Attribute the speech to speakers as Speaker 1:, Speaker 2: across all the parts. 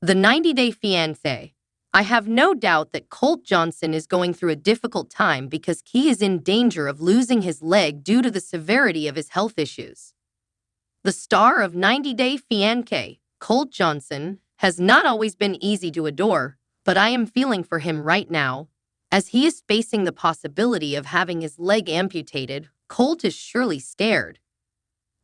Speaker 1: The 90-Day Fiancé. I have no doubt that Colt Johnson is going through a difficult time because he is in danger of losing his leg due to the severity of his health issues. The star of 90-Day Fiancé, Colt Johnson, has not always been easy to adore, but I am feeling for him right now. As he is facing the possibility of having his leg amputated, Colt is surely scared.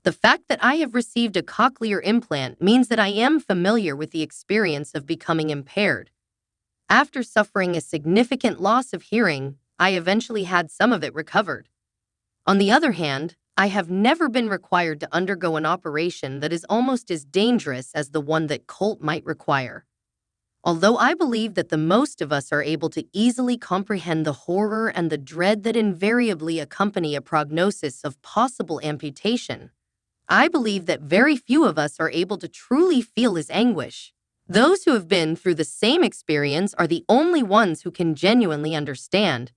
Speaker 1: The fact that I have received a cochlear implant means that I am familiar with the experience of becoming impaired. After suffering a significant loss of hearing, I eventually had some of it recovered. On the other hand, I have never been required to undergo an operation that is almost as dangerous as the one that Colt might require. Although I believe that the most of us are able to easily comprehend the horror and the dread that invariably accompany a prognosis of possible amputation, I believe that very few of us are able to truly feel his anguish. Those who have been through the same experience are the only ones who can genuinely understand.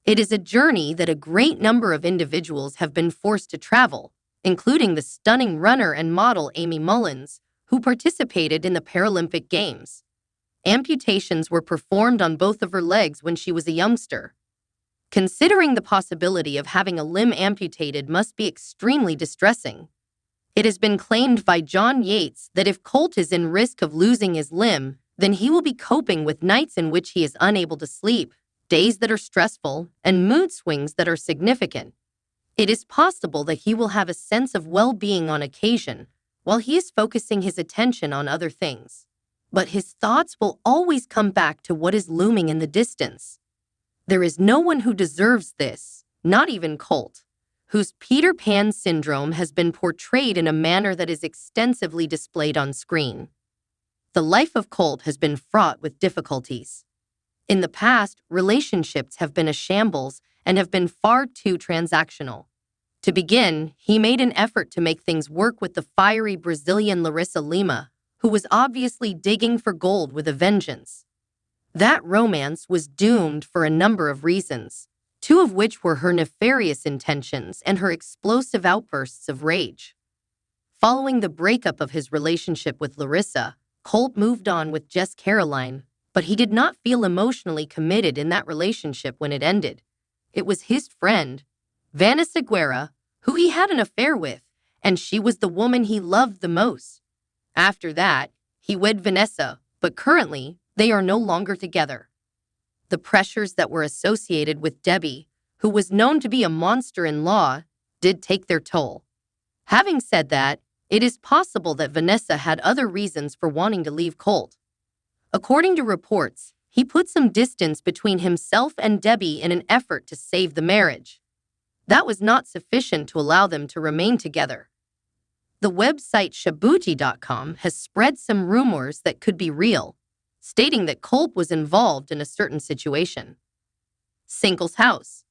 Speaker 1: It is a journey that a great number of individuals have been forced to travel, including the stunning runner and model Amy Mullins, who participated in the Paralympic Games. Amputations were performed on both of her legs when she was a youngster. Considering the possibility of having a limb amputated must be extremely distressing. It has been claimed by John Yates that if Colt is in risk of losing his limb, then he will be coping with nights in which he is unable to sleep, days that are stressful, and mood swings that are significant. It is possible that he will have a sense of well-being on occasion, while he is focusing his attention on other things. But his thoughts will always come back to what is looming in the distance. There is no one who deserves this, not even Colt, whose Peter Pan syndrome has been portrayed in a manner that is extensively displayed on screen. The life of Colt has been fraught with difficulties. In the past, relationships have been a shambles and have been far too transactional. To begin, he made an effort to make things work with the fiery Brazilian Larissa Lima, who was obviously digging for gold with a vengeance. That romance was doomed for a number of reasons, two of which were her nefarious intentions and her explosive outbursts of rage. Following the breakup of his relationship with Larissa, Colt moved on with Jess Caroline, but he did not feel emotionally committed in that relationship when it ended. It was his friend, Vanessa Guerra, who he had an affair with, and she was the woman he loved the most. After that, he wed Vanessa, but currently, they are no longer together. The pressures that were associated with Debbie, who was known to be a monster-in-law, did take their toll. Having said that, it is possible that Vanessa had other reasons for wanting to leave Colt. According to reports, he put some distance between himself and Debbie in an effort to save the marriage. That was not sufficient to allow them to remain together. The website Shabuji.com has spread some rumors that could be real, stating that Colt was involved in a certain situation. Singles house.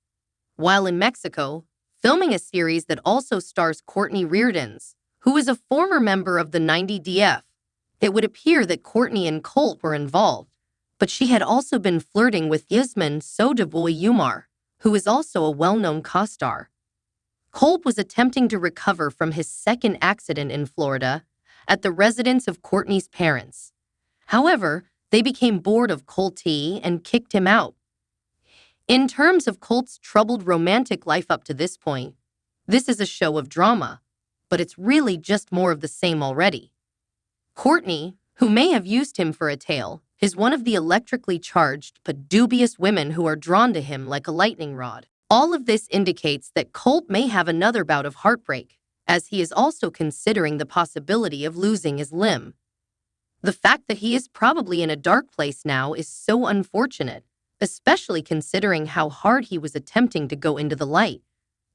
Speaker 1: While in Mexico, filming a series that also stars Courtney Reardons, who is a former member of the 90DF, it would appear that Courtney and Colt were involved, but she had also been flirting with Yasmin Sodaboy Umar, who is also a well-known co-star. Colt was attempting to recover from his second accident in Florida at the residence of Courtney's parents. However, they became bored of Colt and kicked him out. In terms of Colt's troubled romantic life up to this point, this is a show of drama, but it's really just more of the same already. Courtney, who may have used him for a tale, is one of the electrically charged but dubious women who are drawn to him like a lightning rod. All of this indicates that Colt may have another bout of heartbreak, as he is also considering the possibility of losing his limb. The fact that he is probably in a dark place now is so unfortunate, especially considering how hard he was attempting to go into the light.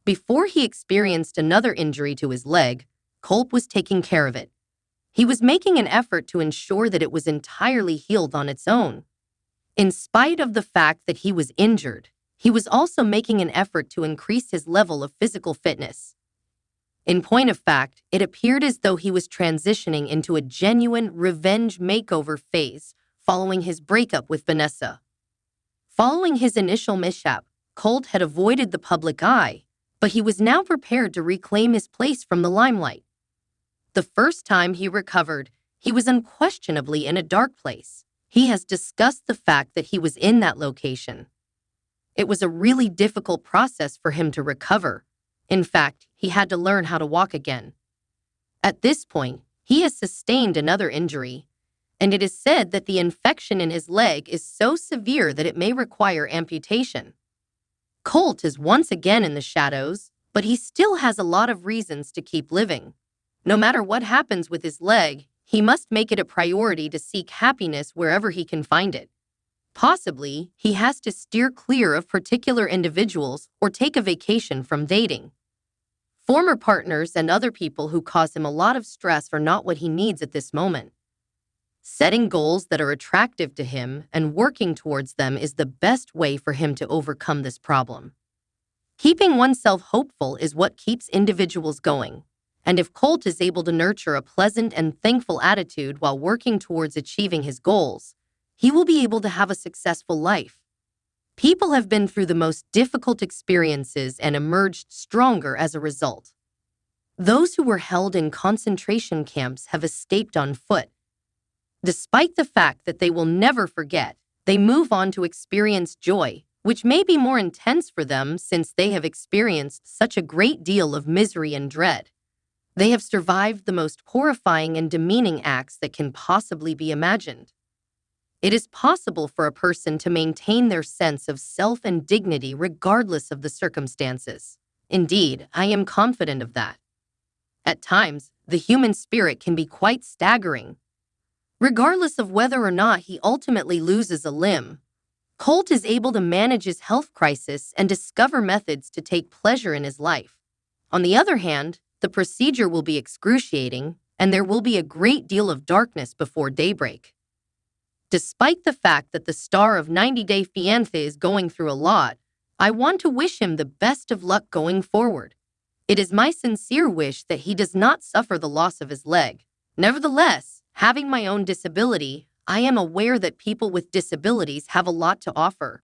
Speaker 1: Before he experienced another injury to his leg, Colt was taking care of it. He was making an effort to ensure that it was entirely healed on its own. In spite of the fact that he was injured, he was also making an effort to increase his level of physical fitness. In point of fact, it appeared as though he was transitioning into a genuine revenge makeover phase following his breakup with Vanessa. Following his initial mishap, Colt had avoided the public eye, but he was now prepared to reclaim his place from the limelight. The first time he recovered, He was unquestionably in a dark place. He has discussed the fact that he was in that location. It was a really difficult process for him to recover. In fact, he had to learn how to walk again. At this point, he has sustained another injury, and it is said that the infection in his leg is so severe that it may require amputation. Colt is once again in the shadows, but he still has a lot of reasons to keep living. No matter what happens with his leg, he must make it a priority to seek happiness wherever he can find it. Possibly, he has to steer clear of particular individuals or take a vacation from dating. Former partners and other people who cause him a lot of stress are not what he needs at this moment. Setting goals that are attractive to him and working towards them is the best way for him to overcome this problem. Keeping oneself hopeful is what keeps individuals going, and if Colt is able to nurture a pleasant and thankful attitude while working towards achieving his goals, he will be able to have a successful life. People have been through the most difficult experiences and emerged stronger as a result. Those who were held in concentration camps have escaped on foot. Despite the fact that they will never forget, they move on to experience joy, which may be more intense for them since they have experienced such a great deal of misery and dread. They have survived the most horrifying and demeaning acts that can possibly be imagined. It is possible for a person to maintain their sense of self and dignity regardless of the circumstances. Indeed, I am confident of that. At times, the human spirit can be quite staggering. Regardless of whether or not he ultimately loses a limb, Colt is able to manage his health crisis and discover methods to take pleasure in his life. On the other hand, the procedure will be excruciating, and there will be a great deal of darkness before daybreak. Despite the fact that the star of 90 Day Fiancé is going through a lot, I want to wish him the best of luck going forward. It is my sincere wish that he does not suffer the loss of his leg. Nevertheless, having my own disability, I am aware that people with disabilities have a lot to offer.